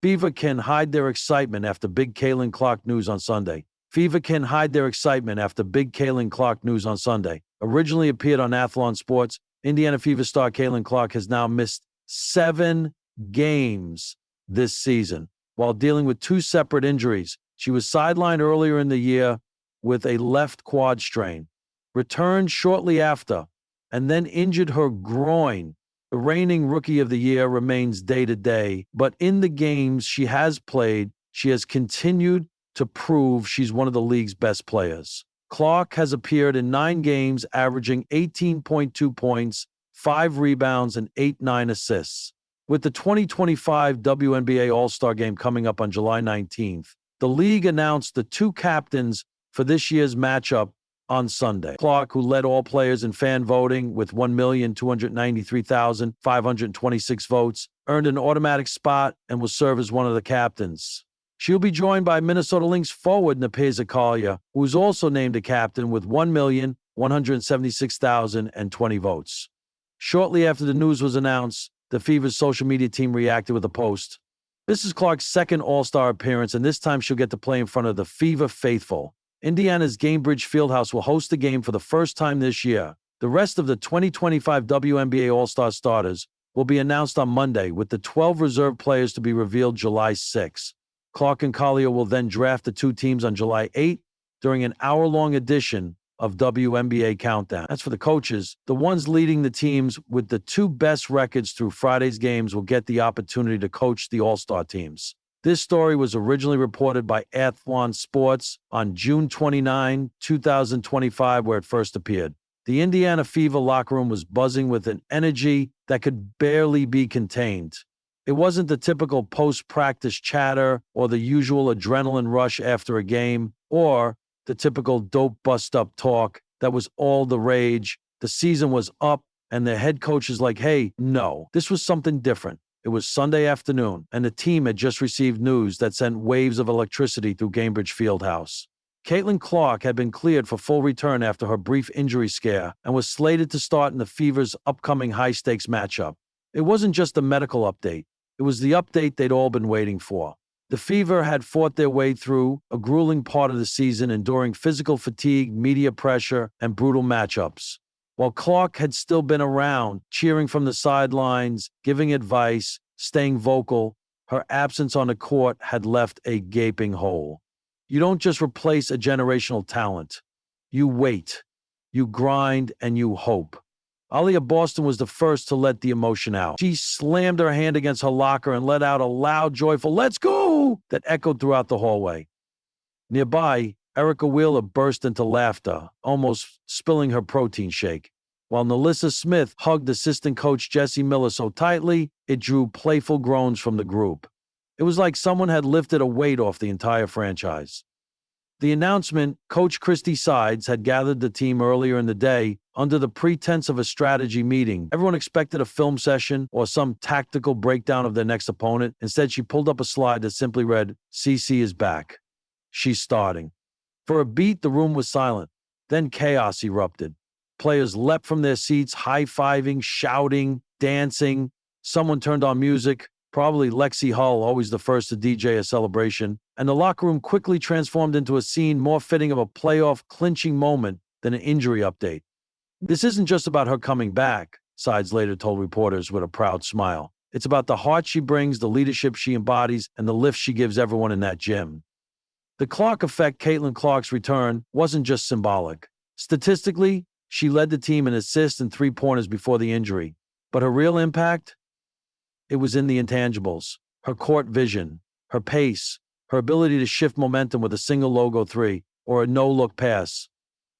Fever can hide their excitement after big Caitlin Clark news on Sunday. Fever can hide their excitement after big Caitlin Clark news on Sunday. Originally appeared on Athlon Sports, Indiana Fever star Caitlin Clark has now missed 7 games this season while dealing with 2 separate injuries. She was sidelined earlier in the year with a left quad strain, returned shortly after, and then injured her groin. The reigning Rookie of the Year remains day-to-day, but in the games she has played, she has continued to prove she's one of the league's best players. Clark has appeared in 9 games, averaging 18.2 points, 5 rebounds, and 8-9 assists. With the 2025 WNBA All-Star Game coming up on July 19th, the league announced the 2 captains for this year's matchup on Sunday. Clark, who led all players in fan voting with 1,293,526 votes, earned an automatic spot and will serve as one of the captains. She'll be joined by Minnesota Lynx forward Napeza Collier, who is also named a captain with 1,176,020 votes. Shortly after the news was announced, the Fever's social media team reacted with a post. This is Clark's second All-Star appearance, and this time she'll get to play in front of the Fever faithful. Indiana's Gainbridge Fieldhouse will host the game for the first time this year. The rest of the 2025 WNBA All-Star starters will be announced on Monday, with the 12 reserve players to be revealed July 6. Clark and Collier will then draft the 2 teams on July 8 during an hour-long edition of WNBA Countdown. As for the coaches, the ones leading the teams with the 2 best records through Friday's games will get the opportunity to coach the All-Star teams. This story was originally reported by Athlon Sports on June 29, 2025, where it first appeared. The Indiana Fever locker room was buzzing with an energy that could barely be contained. It wasn't the typical post-practice chatter or the usual adrenaline rush after a game or the typical dope bust-up talk that was all the rage. The season was up, and the head coach is like, hey, no, this was something different. It was Sunday afternoon, and the team had just received news that sent waves of electricity through Gainbridge Fieldhouse. Caitlin Clark had been cleared for full return after her brief injury scare and was slated to start in the Fever's upcoming high-stakes matchup. It wasn't just a medical update. It was the update they'd all been waiting for. The Fever had fought their way through a grueling part of the season, enduring physical fatigue, media pressure, and brutal matchups. While Clark had still been around, cheering from the sidelines, giving advice, staying vocal, her absence on the court had left a gaping hole. You don't just replace a generational talent. You wait, you grind, and you hope. Aaliyah Boston was the first to let the emotion out. She slammed her hand against her locker and let out a loud, joyful, "Let's go!" that echoed throughout the hallway. Nearby, Erica Wheeler burst into laughter, almost spilling her protein shake, while Nalissa Smith hugged assistant coach Jesse Miller so tightly, it drew playful groans from the group. It was like someone had lifted a weight off the entire franchise. The announcement, Coach Christy Sides had gathered the team earlier in the day under the pretense of a strategy meeting. Everyone expected a film session or some tactical breakdown of their next opponent. Instead, she pulled up a slide that simply read, "CC is back. She's starting." For a beat, the room was silent. Then chaos erupted. Players leapt from their seats, high-fiving, shouting, dancing. Someone turned on music, probably Lexi Hull, always the first to DJ a celebration, and the locker room quickly transformed into a scene more fitting of a playoff clinching moment than an injury update. This isn't just about her coming back, Sides later told reporters with a proud smile. It's about the heart she brings, the leadership she embodies, and the lift she gives everyone in that gym. The Clark effect, Caitlin Clark's return, wasn't just symbolic. Statistically, she led the team in assists and 3-pointers before the injury. But her real impact? It was in the intangibles. Her court vision, her pace, her ability to shift momentum with a single logo 3 or a no-look pass.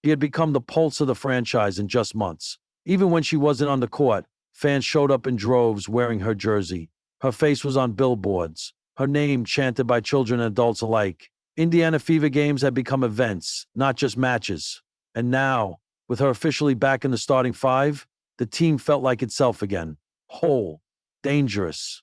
She had become the pulse of the franchise in just months. Even when she wasn't on the court, fans showed up in droves wearing her jersey. Her face was on billboards, her name chanted by children and adults alike. Indiana Fever games had become events, not just matches. And now, with her officially back in the starting 5, the team felt like itself again. Whole, dangerous,